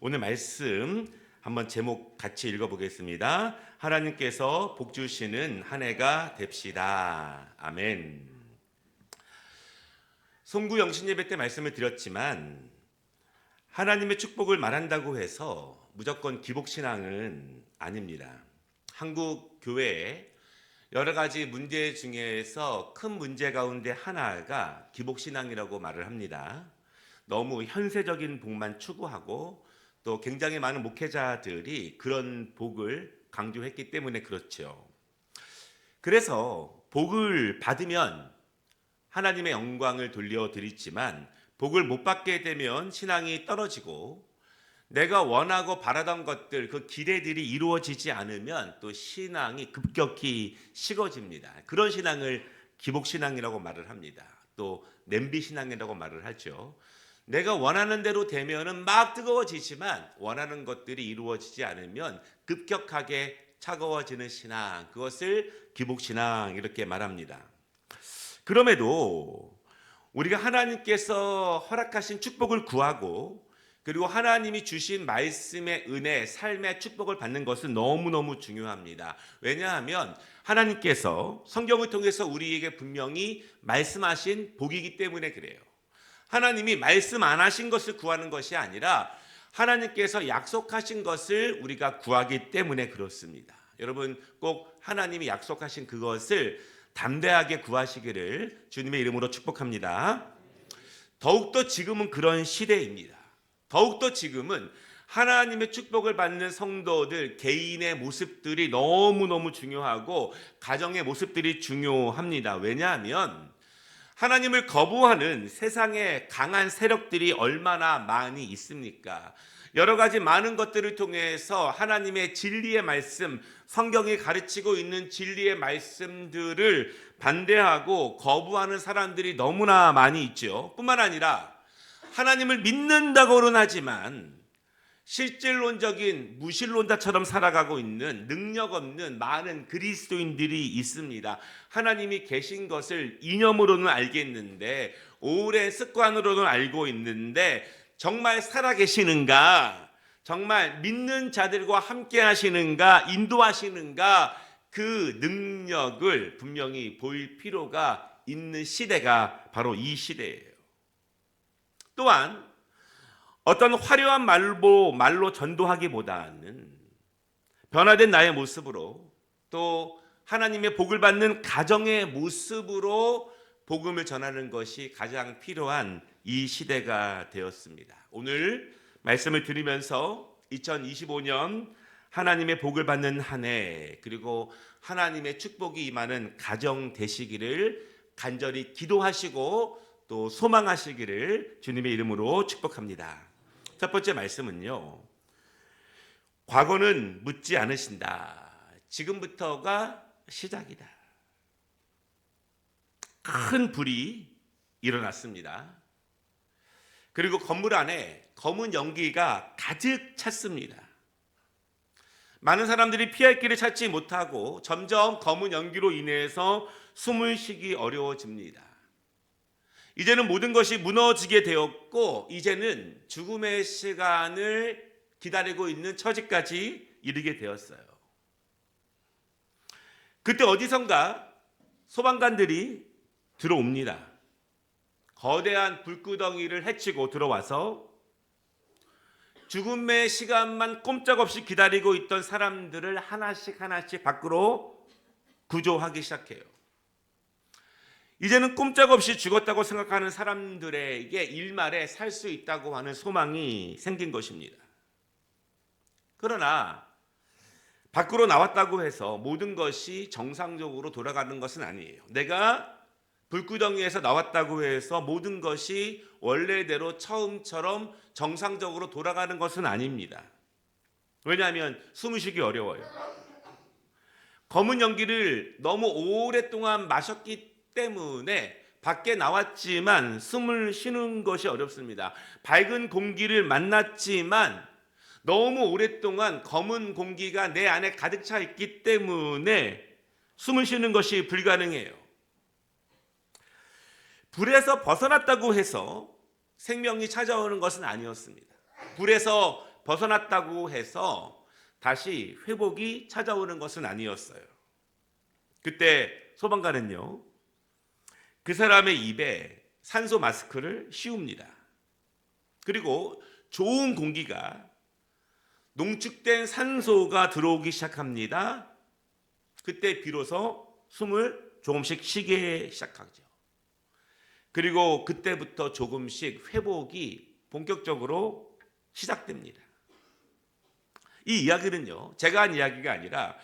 오늘 말씀 한번 제목 같이 읽어보겠습니다. 하나님께서 복 주시는 한 해가 됩시다. 아멘. 송구 영신 예배 때 말씀을 드렸지만 하나님의 축복을 말한다고 해서 무조건 기복신앙은 아닙니다. 한국 교회에 여러 가지 문제 중에서 큰 문제 가운데 하나가 기복신앙이라고 말을 합니다. 너무 현세적인 복만 추구하고 또 굉장히 많은 목회자들이 그런 복을 강조했기 때문에 그렇죠. 그래서 복을 받으면 하나님의 영광을 돌려드리지만 복을 못 받게 되면 신앙이 떨어지고 내가 원하고 바라던 것들, 그 기대들이 이루어지지 않으면 또 신앙이 급격히 식어집니다. 그런 신앙을 기복신앙이라고 말을 합니다. 또 냄비신앙이라고 말을 하죠. 내가 원하는 대로 되면은 막 뜨거워지지만 원하는 것들이 이루어지지 않으면 급격하게 차가워지는 신앙, 그것을 기복신앙 이렇게 말합니다. 그럼에도 우리가 하나님께서 허락하신 축복을 구하고 그리고 하나님이 주신 말씀의 은혜, 삶의 축복을 받는 것은 너무너무 중요합니다. 왜냐하면 하나님께서 성경을 통해서 우리에게 분명히 말씀하신 복이기 때문에 그래요. 하나님이 말씀 안 하신 것을 구하는 것이 아니라 하나님께서 약속하신 것을 우리가 구하기 때문에 그렇습니다. 여러분 꼭 하나님이 약속하신 그것을 담대하게 구하시기를 주님의 이름으로 축복합니다. 더욱더 지금은 그런 시대입니다. 더욱더 지금은 하나님의 축복을 받는 성도들 개인의 모습들이 너무너무 중요하고 가정의 모습들이 중요합니다. 왜냐하면 하나님을 거부하는 세상의 강한 세력들이 얼마나 많이 있습니까? 여러 가지 많은 것들을 통해서 하나님의 진리의 말씀, 성경이 가르치고 있는 진리의 말씀들을 반대하고 거부하는 사람들이 너무나 많이 있죠. 뿐만 아니라 하나님을 믿는다고는 하지만 실질론적인 무신론자처럼 살아가고 있는 능력 없는 많은 그리스도인들이 있습니다. 하나님이 계신 것을 이념으로는 알겠는데 오랜 습관으로는 알고 있는데 정말 살아계시는가, 정말 믿는 자들과 함께 하시는가, 인도하시는가, 그 능력을 분명히 보일 필요가 있는 시대가 바로 이 시대예요. 또한 어떤 화려한 말로 전도하기보다는 변화된 나의 모습으로 또 하나님의 복을 받는 가정의 모습으로 복음을 전하는 것이 가장 필요한 이 시대가 되었습니다. 오늘 말씀을 드리면서 2025년 하나님의 복을 받는 한 해 그리고 하나님의 축복이 임하는 가정 되시기를 간절히 기도하시고 또 소망하시기를 주님의 이름으로 축복합니다. 첫 번째 말씀은요. 과거는 묻지 않으신다. 지금부터가 시작이다. 큰 불이 일어났습니다. 그리고 건물 안에 검은 연기가 가득 찼습니다. 많은 사람들이 피할 길을 찾지 못하고 점점 검은 연기로 인해서 숨을 쉬기 어려워집니다. 이제는 모든 것이 무너지게 되었고 이제는 죽음의 시간을 기다리고 있는 처지까지 이르게 되었어요. 그때 어디선가 소방관들이 들어옵니다. 거대한 불구덩이를 헤치고 들어와서 죽음의 시간만 꼼짝없이 기다리고 있던 사람들을 하나씩 밖으로 구조하기 시작해요. 이제는 꼼짝없이 죽었다고 생각하는 사람들에게 일말에 살 수 있다고 하는 소망이 생긴 것입니다. 그러나 밖으로 나왔다고 해서 모든 것이 정상적으로 돌아가는 것은 아니에요. 내가 불구덩이에서 나왔다고 해서 모든 것이 원래대로 처음처럼 정상적으로 돌아가는 것은 아닙니다. 왜냐하면 숨을 쉬기 어려워요. 검은 연기를 너무 오랫동안 마셨기 때문에 밖에 나왔지만 숨을 쉬는 것이 어렵습니다. 밝은 공기를 만났지만 너무 오랫동안 검은 공기가 내 안에 가득 차 있기 때문에 숨을 쉬는 것이 불가능해요. 불에서 벗어났다고 해서 생명이 찾아오는 것은 아니었습니다. 불에서 벗어났다고 해서 다시 회복이 찾아오는 것은 아니었어요. 그때 소방관은요, 그 사람의 입에 산소 마스크를 씌웁니다. 그리고 좋은 공기가, 농축된 산소가 들어오기 시작합니다. 그때 비로소 숨을 조금씩 쉬게 시작하죠. 그리고 그때부터 조금씩 회복이 본격적으로 시작됩니다. 이 이야기는요, 제가 한 이야기가 아니라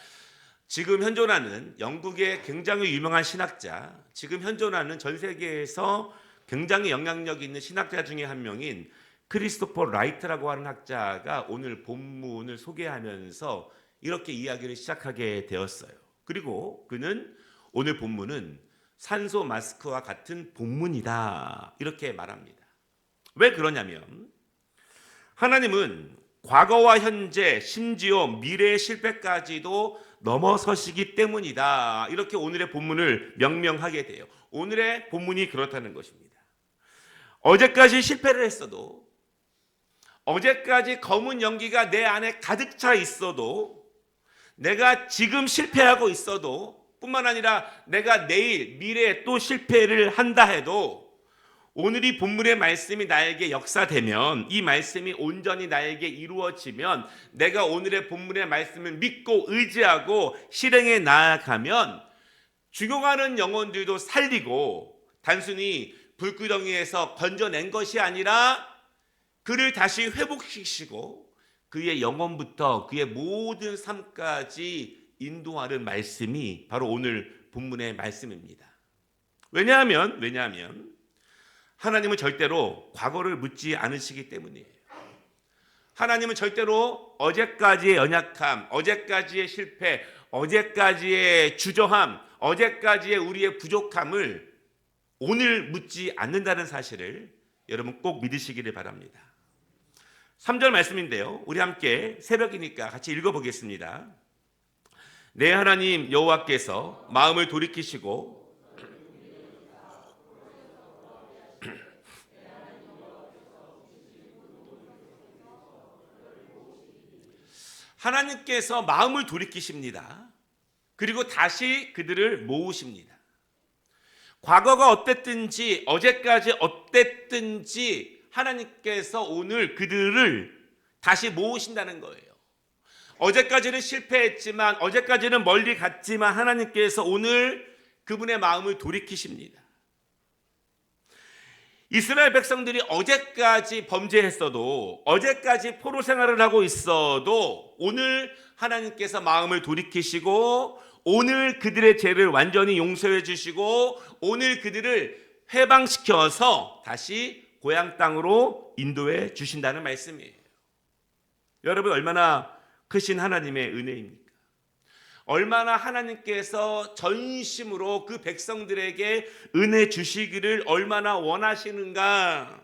지금 현존하는 영국의 굉장히 유명한 신학자, 지금 현존하는 전 세계에서 굉장히 영향력 있는 신학자 중에 한 명인 크리스토퍼 라이트라고 하는 학자가 오늘 본문을 소개하면서 이렇게 이야기를 시작하게 되었어요. 그리고 그는 오늘 본문은 산소 마스크와 같은 본문이다, 이렇게 말합니다. 왜 그러냐면 하나님은 과거와 현재, 심지어 미래의 실패까지도 넘어서시기 때문이다, 이렇게 오늘의 본문을 명명하게 돼요. 오늘의 본문이 그렇다는 것입니다. 어제까지 실패를 했어도, 어제까지 검은 연기가 내 안에 가득 차 있어도, 내가 지금 실패하고 있어도, 뿐만 아니라 내가 내일, 미래에 또 실패를 한다 해도 오늘 이 본문의 말씀이 나에게 역사되면, 이 말씀이 온전히 나에게 이루어지면, 내가 오늘의 본문의 말씀을 믿고 의지하고 실행해 나아가면 죽어가는 영혼들도 살리고 단순히 불구덩이에서 건져낸 것이 아니라 그를 다시 회복시키시고 그의 영혼부터 그의 모든 삶까지 인도하는 말씀이 바로 오늘 본문의 말씀입니다. 왜냐하면 하나님은 절대로 과거를 묻지 않으시기 때문이에요. 하나님은 절대로 어제까지의 연약함, 어제까지의 실패, 어제까지의 주저함, 어제까지의 우리의 부족함을 오늘 묻지 않는다는 사실을 여러분 꼭 믿으시기를 바랍니다. 3절 말씀인데요, 우리 함께 새벽이니까 같이 읽어보겠습니다. 내 하나님 여호와께서 마음을 돌이키시고 하나님께서 마음을 돌이키십니다. 그리고 다시 그들을 모으십니다. 과거가 어땠든지, 어제까지 어땠든지 하나님께서 오늘 그들을 다시 모으신다는 거예요. 어제까지는 실패했지만, 어제까지는 멀리 갔지만 하나님께서 오늘 그분의 마음을 돌이키십니다. 이스라엘 백성들이 어제까지 범죄했어도, 어제까지 포로 생활을 하고 있어도 오늘 하나님께서 마음을 돌이키시고 오늘 그들의 죄를 완전히 용서해 주시고 오늘 그들을 해방시켜서 다시 고향 땅으로 인도해 주신다는 말씀이에요. 여러분, 얼마나 크신 하나님의 은혜입니까? 얼마나 하나님께서 전심으로 그 백성들에게 은혜 주시기를 얼마나 원하시는가.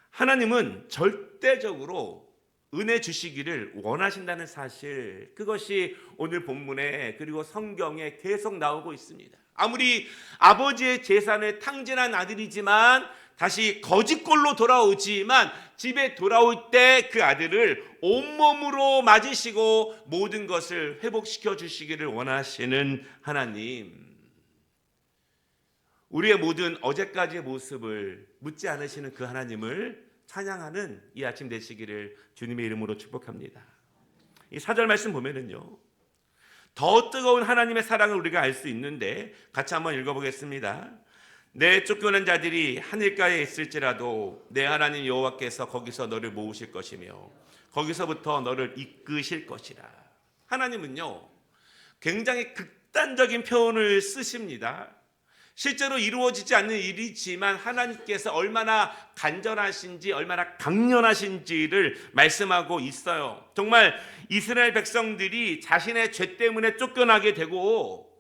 하나님은 절대적으로 은혜 주시기를 원하신다는 사실, 그것이 오늘 본문에 그리고 성경에 계속 나오고 있습니다. 아무리 아버지의 재산을 탕진한 아들이지만 다시 거짓골로 돌아오지만 집에 돌아올 때 그 아들을 온몸으로 맞으시고 모든 것을 회복시켜 주시기를 원하시는 하나님, 우리의 모든 어제까지의 모습을 묻지 않으시는 그 하나님을 찬양하는 이 아침 되시기를 주님의 이름으로 축복합니다. 이 4절 말씀 보면은요, 더 뜨거운 하나님의 사랑을 우리가 알 수 있는데 같이 한번 읽어보겠습니다. 내 쫓겨난 자들이 하늘가에 있을지라도 내 하나님 여호와께서 거기서 너를 모으실 것이며 거기서부터 너를 이끄실 것이라. 하나님은요, 굉장히 극단적인 표현을 쓰십니다. 실제로 이루어지지 않는 일이지만 하나님께서 얼마나 간절하신지, 얼마나 강렬하신지를 말씀하고 있어요. 정말 이스라엘 백성들이 자신의 죄 때문에 쫓겨나게 되고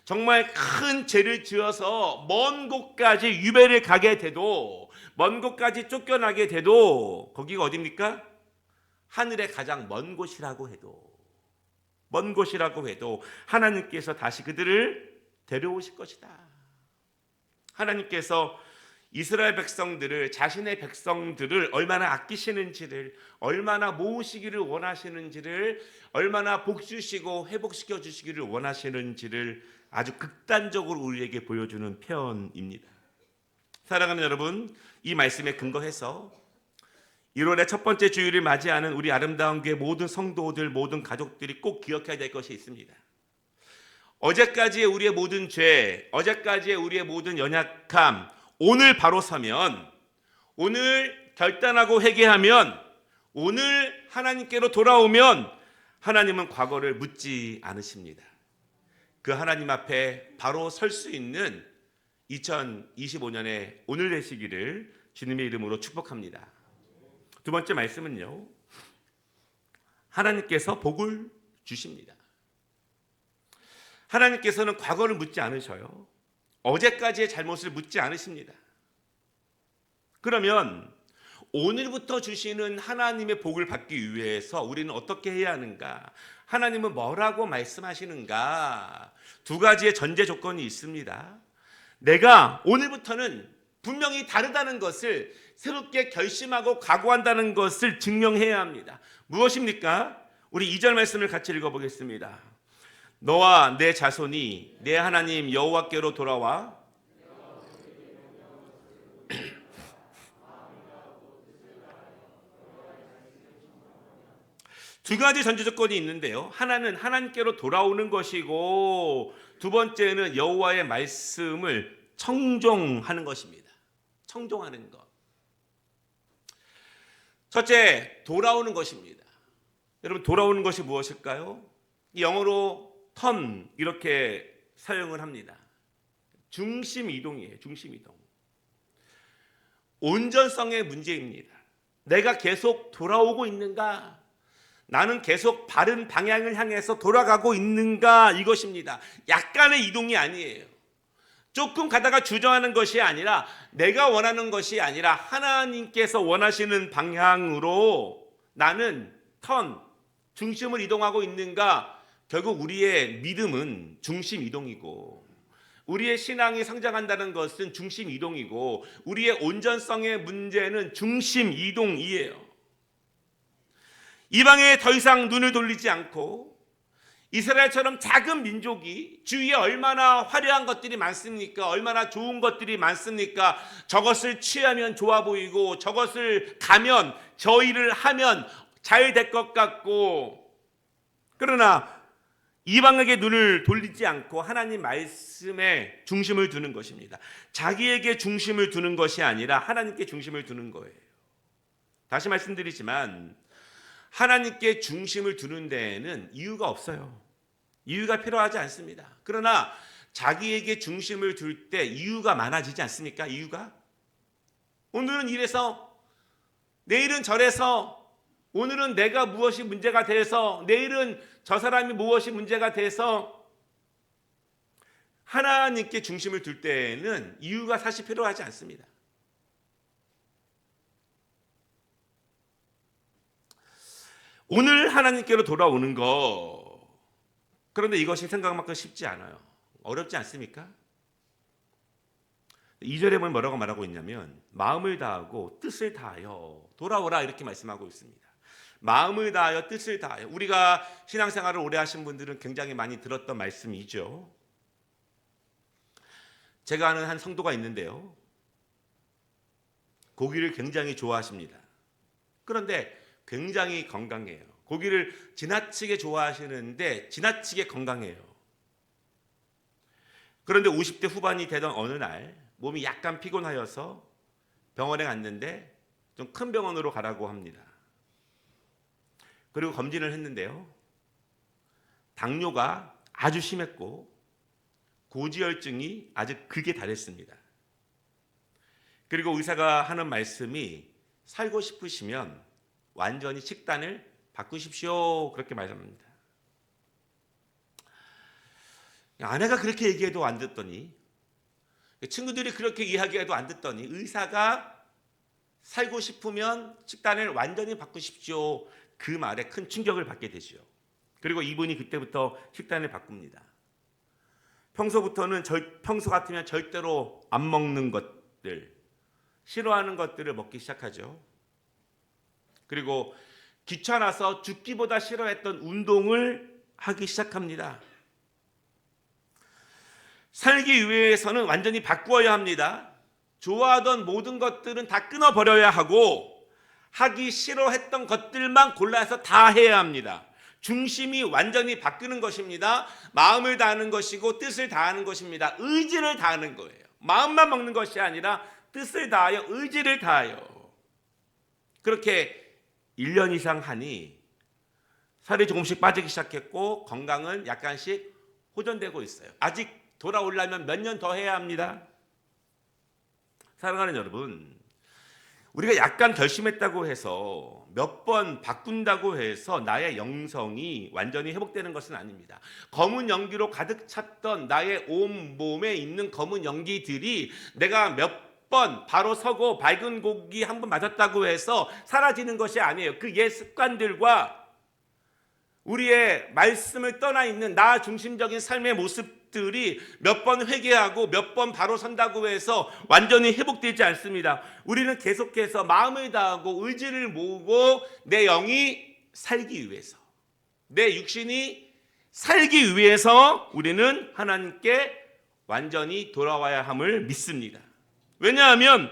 정말 큰 죄를 지어서 먼 곳까지 유배를 가게 돼도, 먼 곳까지 쫓겨나게 돼도 거기가 어디입니까? 하늘의 가장 먼 곳이라고 해도 하나님께서 다시 그들을 데려오실 것이다. 하나님께서 이스라엘 백성들을, 자신의 백성들을 얼마나 아끼시는지를, 얼마나 모으시기를 원하시는지를, 얼마나 복주시고 회복시켜 주시기를 원하시는지를 아주 극단적으로 우리에게 보여주는 표현입니다. 사랑하는 여러분, 이 말씀에 근거해서 1월의 첫 번째 주일을 맞이하는 우리 아름다운 교회 모든 성도들, 모든 가족들이 꼭 기억해야 될 것이 있습니다. 어제까지의 우리의 모든 죄, 어제까지의 우리의 모든 연약함, 오늘 바로 서면, 오늘 결단하고 회개하면, 오늘 하나님께로 돌아오면 하나님은 과거를 묻지 않으십니다. 그 하나님 앞에 바로 설 수 있는 2025년의 오늘 되시기를 주님의 이름으로 축복합니다. 두 번째 말씀은요, 하나님께서 복을 주십니다. 하나님께서는 과거를 묻지 않으셔요. 어제까지의 잘못을 묻지 않으십니다. 그러면 오늘부터 주시는 하나님의 복을 받기 위해서 우리는 어떻게 해야 하는가? 하나님은 뭐라고 말씀하시는가? 두 가지의 전제 조건이 있습니다. 내가 오늘부터는 분명히 다르다는 것을 새롭게 결심하고 각오한다는 것을 증명해야 합니다. 무엇입니까? 우리 2절 말씀을 같이 읽어보겠습니다. 너와 내 자손이 내 하나님 여호와께로 돌아와 두 가지 전제 조건이 있는데요. 하나는 하나님께로 돌아오는 것이고, 두 번째는 여호와의 말씀을 청종하는 것입니다. 청종하는 것. 첫째, 돌아오는 것입니다. 여러분, 돌아오는 것이 무엇일까요? 영어로 turn 이렇게 사용을 합니다. 중심 이동이에요. 중심 이동. 온전성의 문제입니다. 내가 계속 돌아오고 있는가? 나는 계속 바른 방향을 향해서 돌아가고 있는가? 이것입니다. 약간의 이동이 아니에요. 조금 가다가 주저하는 것이 아니라, 내가 원하는 것이 아니라 하나님께서 원하시는 방향으로 나는 중심을 이동하고 있는가? 결국 우리의 믿음은 중심 이동이고, 우리의 신앙이 성장한다는 것은 중심 이동이고, 우리의 온전성의 문제는 중심 이동이에요. 이방에 더 이상 눈을 돌리지 않고, 이스라엘처럼 작은 민족이 주위에 얼마나 화려한 것들이 많습니까? 얼마나 좋은 것들이 많습니까? 저것을 취하면 좋아 보이고, 저것을 가면, 저 일을 하면 잘 될 것 같고, 그러나 이방에게 눈을 돌리지 않고 하나님 말씀에 중심을 두는 것입니다. 자기에게 중심을 두는 것이 아니라 하나님께 중심을 두는 거예요. 다시 말씀드리지만, 하나님께 중심을 두는 데에는 이유가 없어요. 이유가 필요하지 않습니다. 그러나 자기에게 중심을 둘 때 이유가 많아지지 않습니까? 이유가? 오늘은 이래서, 내일은 저래서, 오늘은 내가 무엇이 문제가 돼서, 내일은 저 사람이 무엇이 문제가 돼서, 하나님께 중심을 둘 때에는 이유가 사실 필요하지 않습니다. 오늘 하나님께로 돌아오는 거, 그런데 이것이 생각만큼 쉽지 않아요. 어렵지 않습니까? 2절에 보면 뭐라고 말하고 있냐면, 마음을 다하고 뜻을 다하여 돌아오라, 이렇게 말씀하고 있습니다. 마음을 다하여 뜻을 다하여. 우리가 신앙생활을 오래 하신 분들은 굉장히 많이 들었던 말씀이죠. 제가 아는 한 성도가 있는데요, 고기를 굉장히 좋아하십니다. 그런데 굉장히 건강해요. 고기를 지나치게 좋아하시는데 지나치게 건강해요. 그런데 50대 후반이 되던 어느 날 몸이 약간 피곤하여서 병원에 갔는데, 좀 큰 병원으로 가라고 합니다. 그리고 검진을 했는데요, 당뇨가 아주 심했고 고지혈증이 아주 극에 달했습니다. 그리고 의사가 하는 말씀이, 살고 싶으시면 완전히 식단을 바꾸십시오, 그렇게 말합니다. 아내가 그렇게 얘기해도 안 듣더니, 친구들이 그렇게 이야기해도 안 듣더니, 의사가 살고 싶으면 식단을 완전히 바꾸십시오, 그 말에 큰 충격을 받게 되죠. 그리고 이분이 그때부터 식단을 바꿉니다. 평소 같으면 절대로 안 먹는 것들, 싫어하는 것들을 먹기 시작하죠. 그리고 귀찮아서 죽기보다 싫어했던 운동을 하기 시작합니다. 살기 위해서는 완전히 바꾸어야 합니다. 좋아하던 모든 것들은 다 끊어버려야 하고 하기 싫어했던 것들만 골라서 다 해야 합니다. 중심이 완전히 바뀌는 것입니다. 마음을 다하는 것이고 뜻을 다하는 것입니다. 의지를 다하는 거예요. 마음만 먹는 것이 아니라 뜻을 다하여 의지를 다하여. 그렇게 1년 이상 하니 살이 조금씩 빠지기 시작했고 건강은 약간씩 호전되고 있어요. 아직 돌아오려면 몇 년 더 해야 합니다. 사랑하는 여러분, 우리가 약간 결심했다고 해서 몇 번 바꾼다고 해서 나의 영성이 완전히 회복되는 것은 아닙니다. 검은 연기로 가득 찼던 나의 온몸에 있는 검은 연기들이 내가 몇 번 바로 서고 밝은 고기 한 번 맞았다고 해서 사라지는 것이 아니에요. 그 옛 습관들과 우리의 말씀을 떠나 있는 나 중심적인 삶의 모습들이 몇 번 회개하고 몇 번 바로 선다고 해서 완전히 회복되지 않습니다. 우리는 계속해서 마음을 다하고 의지를 모으고 내 영이 살기 위해서, 내 육신이 살기 위해서 우리는 하나님께 완전히 돌아와야 함을 믿습니다. 왜냐하면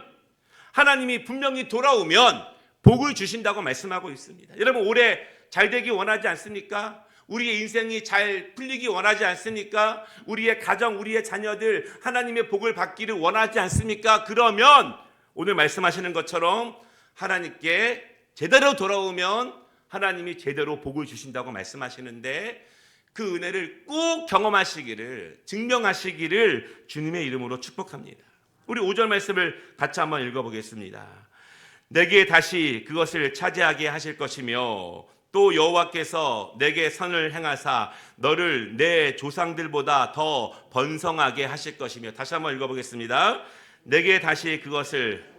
하나님이 분명히 돌아오면 복을 주신다고 말씀하고 있습니다. 여러분, 올해 잘 되기 원하지 않습니까? 우리의 인생이 잘 풀리기 원하지 않습니까? 우리의 가정, 우리의 자녀들 하나님의 복을 받기를 원하지 않습니까? 그러면 오늘 말씀하시는 것처럼 하나님께 제대로 돌아오면 하나님이 제대로 복을 주신다고 말씀하시는데 그 은혜를 꼭 경험하시기를, 증명하시기를 주님의 이름으로 축복합니다. 우리 5절 말씀을 같이 한번 읽어보겠습니다. 내게 다시 그것을 차지하게 하실 것이며 또 여호와께서 내게 선을 행하사 너를 내 조상들보다 더 번성하게 하실 것이며. 다시 한번 읽어보겠습니다. 내게 다시 그것을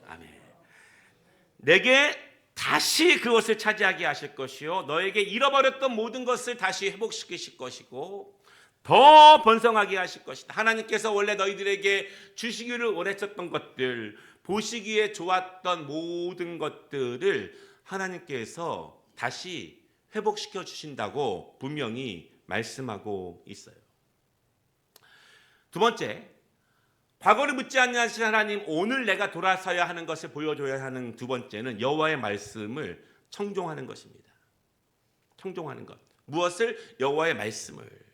아멘. 내게 다시 그것을 차지하게 하실 것이요 너에게 잃어버렸던 모든 것을 다시 회복시키실 것이고 더 번성하게 하실 것이다. 하나님께서 원래 너희들에게 주시기를 원하셨던 것들, 보시기에 좋았던 모든 것들을 하나님께서 다시 회복시켜 주신다고 분명히 말씀하고 있어요. 두 번째, 과거를 묻지 않으신 하나님, 오늘 내가 돌아서야 하는 것을 보여줘야 하는 두 번째는 여호와의 말씀을 청종하는 것입니다. 청종하는 것. 무엇을? 여호와의 말씀을.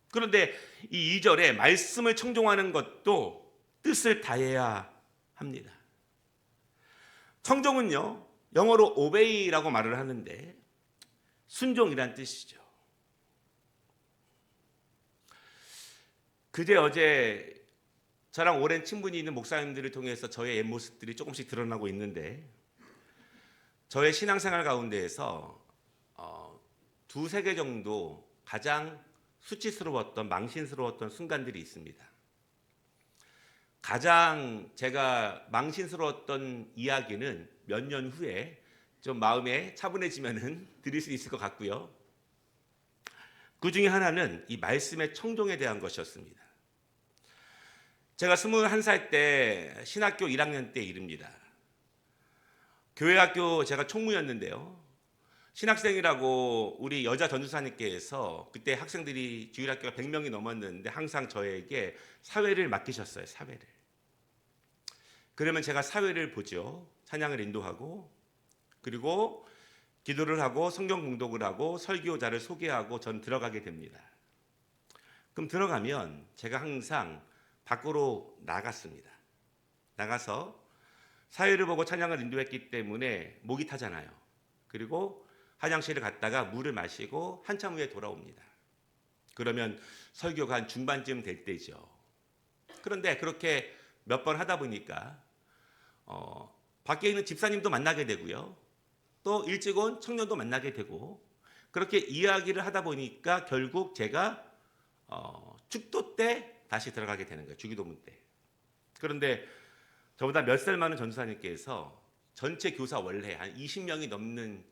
그런데 이 2절에 말씀을 청종하는 것도 뜻을 다해야 합니다. 청종은요, 영어로 obey라고 말을 하는데 순종이란 뜻이죠. 그제 어제 저랑 오랜 친분이 있는 목사님들을 통해서 저의 옛 모습들이 조금씩 드러나고 있는데 저의 신앙생활 가운데에서 두세 개 정도 가장 수치스러웠던, 망신스러웠던 순간들이 있습니다. 가장 제가 망신스러웠던 이야기는 몇 년 후에 좀 마음에 차분해지면은 드릴 수 있을 것 같고요. 그 중에 하나는 이 말씀의 청종에 대한 것이었습니다. 제가 21살 때 신학교 1학년 때 일입니다. 교회학교 제가 총무였는데요. 신학생이라고 우리 여자 전도사님께서 그때 학생들이 주일학교가 100명이 넘었는데 항상 저에게 사회를 맡기셨어요. 사회를. 그러면 제가 사회를 보죠. 찬양을 인도하고 그리고 기도를 하고 성경 공독을 하고 설교자를 소개하고 전 들어가게 됩니다. 그럼 들어가면 제가 항상 밖으로 나갔습니다. 나가서 사회를 보고 찬양을 인도했기 때문에 목이 타잖아요. 그리고 화장실을 갔다가 물을 마시고 한참 후에 돌아옵니다. 그러면 설교가 한 중반쯤 될 때죠. 그런데 그렇게 몇 번 하다 보니까 밖에 있는 집사님도 만나게 되고요. 또 일찍 온 청년도 만나게 되고 그렇게 이야기를 하다 보니까 결국 제가 축도 때 다시 들어가게 되는 거예요. 주기도문 때. 그런데 저보다 몇 살 많은 전도사님께서 전체 교사 원래 한 20명이 넘는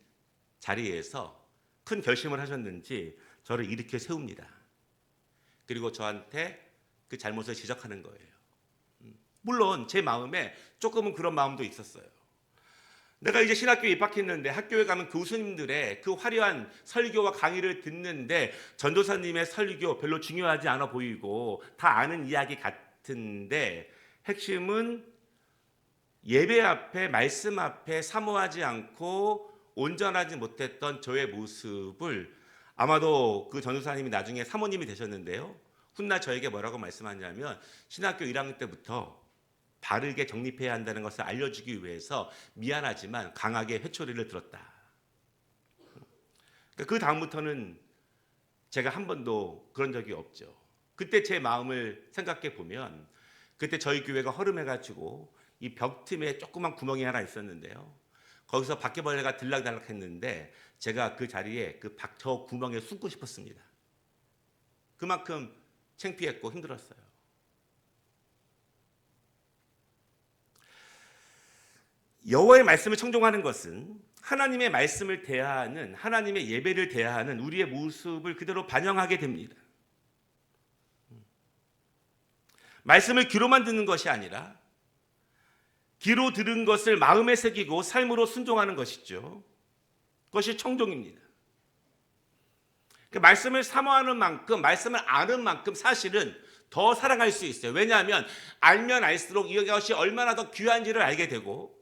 자리에서 큰 결심을 하셨는지 저를 일으켜 세웁니다. 그리고 저한테 그 잘못을 지적하는 거예요. 물론 제 마음에 조금은 그런 마음도 있었어요. 내가 이제 신학교에 입학했는데 학교에 가면 교수님들의 그 화려한 설교와 강의를 듣는데 전도사님의 설교 별로 중요하지 않아 보이고 다 아는 이야기 같은데 핵심은 예배 앞에 말씀 앞에 사모하지 않고 온전하지 못했던 저의 모습을 아마도 그 전도사님이 나중에 사모님이 되셨는데요. 훗날 저에게 뭐라고 말씀하냐면 신학교 1학년 때부터 바르게 정립해야 한다는 것을 알려주기 위해서 미안하지만 강하게 회초리를 들었다. 그 다음부터는 제가 한 번도 그런 적이 없죠. 그때 제 마음을 생각해 보면 그때 저희 교회가 허름해가지고 이 벽 틈에 조그만 구멍이 하나 있었는데요. 거기서 바퀴벌레가 들락달락 했는데 제가 그 자리에 저 구멍에 숨고 싶었습니다. 그만큼 창피했고 힘들었어요. 여호와의 말씀을 청종하는 것은 하나님의 말씀을 대하는 하나님의 예배를 대하는 우리의 모습을 그대로 반영하게 됩니다. 말씀을 귀로만 듣는 것이 아니라 귀로 들은 것을 마음에 새기고 삶으로 순종하는 것이죠. 그것이 청종입니다. 그 말씀을 사모하는 만큼, 말씀을 아는 만큼 사실은 더 사랑할 수 있어요. 왜냐하면 알면 알수록 이것이 얼마나 더 귀한지를 알게 되고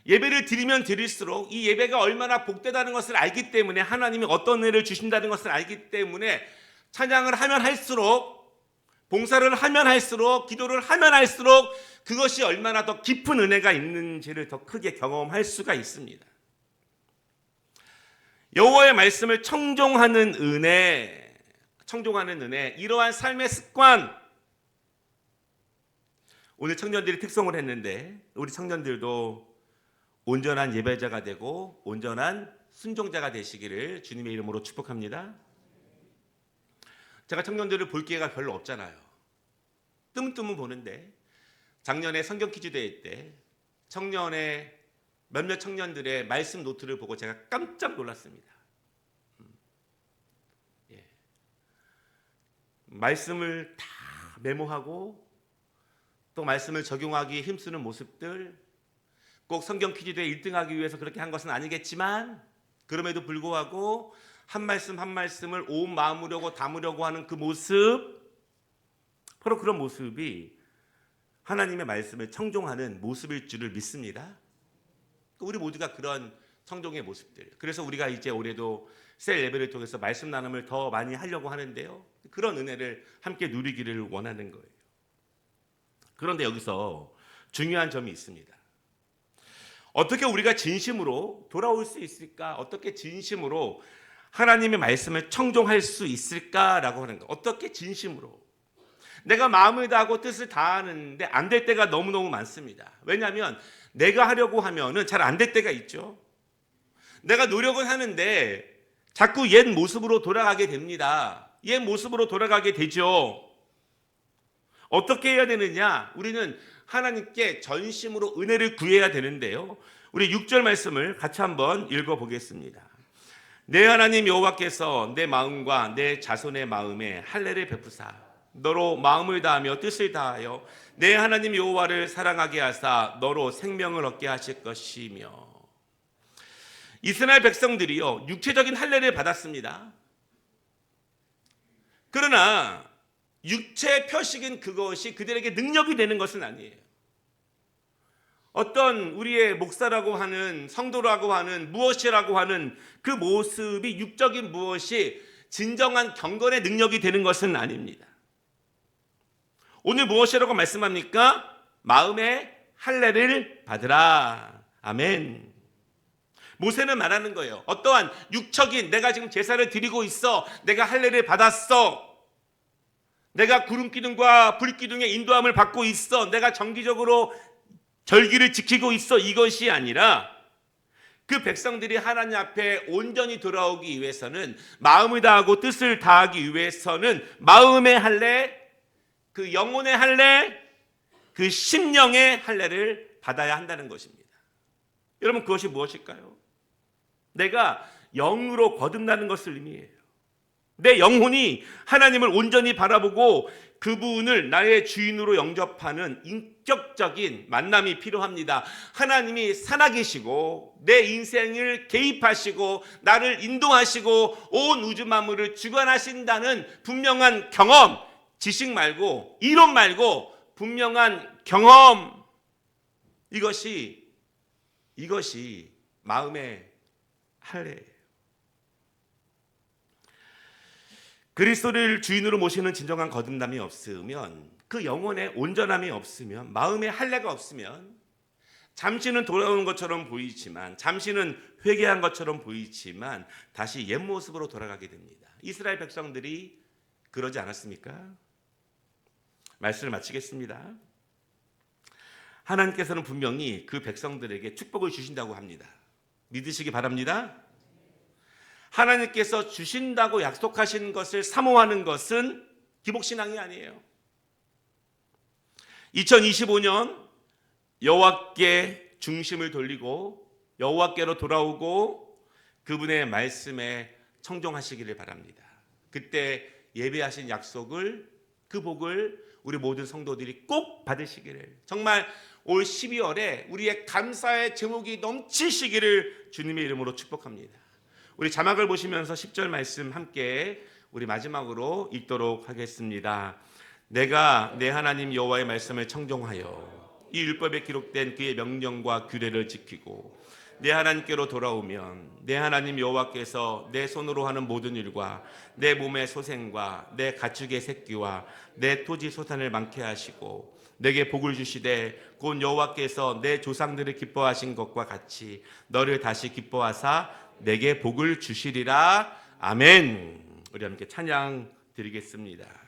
예배를 드리면 드릴수록 이 예배가 얼마나 복되다는 것을 알기 때문에 하나님이 어떤 은혜를 주신다는 것을 알기 때문에 찬양을 하면 할수록 봉사를 하면 할수록 기도를 하면 할수록 그것이 얼마나 더 깊은 은혜가 있는지를 더 크게 경험할 수가 있습니다. 여호와의 말씀을 청종하는 은혜, 이러한 삶의 습관. 오늘 청년들이 특송을 했는데 우리 청년들도 온전한 예배자가 되고 온전한 순종자가 되시기를 주님의 이름으로 축복합니다. 제가 청년들을 볼 기회가 별로 없잖아요. 뜨문뜨문 보는데 작년에 성경 퀴즈 대회 때 청년의 몇몇 청년들의 말씀 노트를 보고 제가 깜짝 놀랐습니다. 말씀을 다 메모하고 또 말씀을 적용하기 힘쓰는 모습들, 꼭 성경 퀴즈대회 1등하기 위해서 그렇게 한 것은 아니겠지만 그럼에도 불구하고 한 말씀 한 말씀을 온 마음으로 담으려고 하는 그 모습, 바로 그런 모습이 하나님의 말씀을 청종하는 모습일 줄을 믿습니다. 우리 모두가 그런 청종의 모습들. 그래서 우리가 이제 올해도 셀 예배를 통해서 말씀 나눔을 더 많이 하려고 하는데요. 그런 은혜를 함께 누리기를 원하는 거예요. 그런데 여기서 중요한 점이 있습니다. 어떻게 우리가 진심으로 돌아올 수 있을까? 어떻게 진심으로 하나님의 말씀을 청종할 수 있을까라고 하는 거. 어떻게 진심으로? 내가 마음을 다하고 뜻을 다하는데 안 될 때가 너무너무 많습니다. 왜냐하면 내가 하려고 하면은 잘 안 될 때가 있죠. 내가 노력은 하는데 자꾸 옛 모습으로 돌아가게 됩니다. 옛 모습으로 돌아가게 되죠. 어떻게 해야 되느냐? 우리는 하나님께 전심으로 은혜를 구해야 되는데요. 우리 6절 말씀을 같이 한번 읽어보겠습니다. 내 하나님 여호와께서 내 마음과 내 자손의 마음에 할례를 베푸사 너로 마음을 다하며 뜻을 다하여 내 하나님 여호와를 사랑하게 하사 너로 생명을 얻게 하실 것이며. 이스라엘 백성들이요 육체적인 할례를 받았습니다. 그러나 육체 표식인 그것이 그들에게 능력이 되는 것은 아니에요. 어떤 우리의 목사라고 하는 성도라고 하는 무엇이라고 하는 그 모습이 육적인 무엇이 진정한 경건의 능력이 되는 것은 아닙니다. 오늘 무엇이라고 말씀합니까? 마음의 할례를 받으라. 아멘. 모세는 말하는 거예요. 어떠한 육적인 내가 지금 제사를 드리고 있어. 내가 할례를 받았어. 내가 구름 기둥과 불 기둥의 인도함을 받고 있어. 내가 정기적으로 절기를 지키고 있어. 이것이 아니라 그 백성들이 하나님 앞에 온전히 돌아오기 위해서는 마음을 다하고 뜻을 다하기 위해서는 마음의 할례, 그 영혼의 할례, 그 심령의 할례를 받아야 한다는 것입니다. 여러분 그것이 무엇일까요? 내가 영으로 거듭나는 것을 의미해요. 내 영혼이 하나님을 온전히 바라보고 그분을 나의 주인으로 영접하는 인격적인 만남이 필요합니다. 하나님이 살아계시고 내 인생을 개입하시고 나를 인도하시고 온 우주 만물을 주관하신다는 분명한 경험, 지식 말고 이론 말고 분명한 경험, 이것이 마음의 할례예요. 그리스도를 주인으로 모시는 진정한 거듭남이 없으면, 그 영혼의 온전함이 없으면, 마음의 할례가 없으면 잠시는 돌아오는 것처럼 보이지만, 잠시는 회개한 것처럼 보이지만 다시 옛 모습으로 돌아가게 됩니다. 이스라엘 백성들이 그러지 않았습니까? 말씀을 마치겠습니다. 하나님께서는 분명히 그 백성들에게 축복을 주신다고 합니다. 믿으시기 바랍니다. 하나님께서 주신다고 약속하신 것을 사모하는 것은 기복신앙이 아니에요. 2025년 여호와께 중심을 돌리고 여호와께로 돌아오고 그분의 말씀에 청종하시기를 바랍니다. 그때 예배하신 약속을, 그 복을 우리 모든 성도들이 꼭 받으시기를, 정말 올 12월에 우리의 감사의 제목이 넘치시기를 주님의 이름으로 축복합니다. 우리 자막을 보시면서 10절 말씀 함께 우리 마지막으로 읽도록 하겠습니다. 내가 내 하나님 여호와의 말씀을 청종하여 이 율법에 기록된 그의 명령과 규례를 지키고 내 하나님께로 돌아오면 내 하나님 여호와께서 내 손으로 하는 모든 일과 내 몸의 소생과 내 가축의 새끼와 내 토지 소산을 많게 하시고 내게 복을 주시되 곧 여호와께서 내 조상들을 기뻐하신 것과 같이 너를 다시 기뻐하사 내게 복을 주시리라. 아멘. 우리 함께 찬양 드리겠습니다.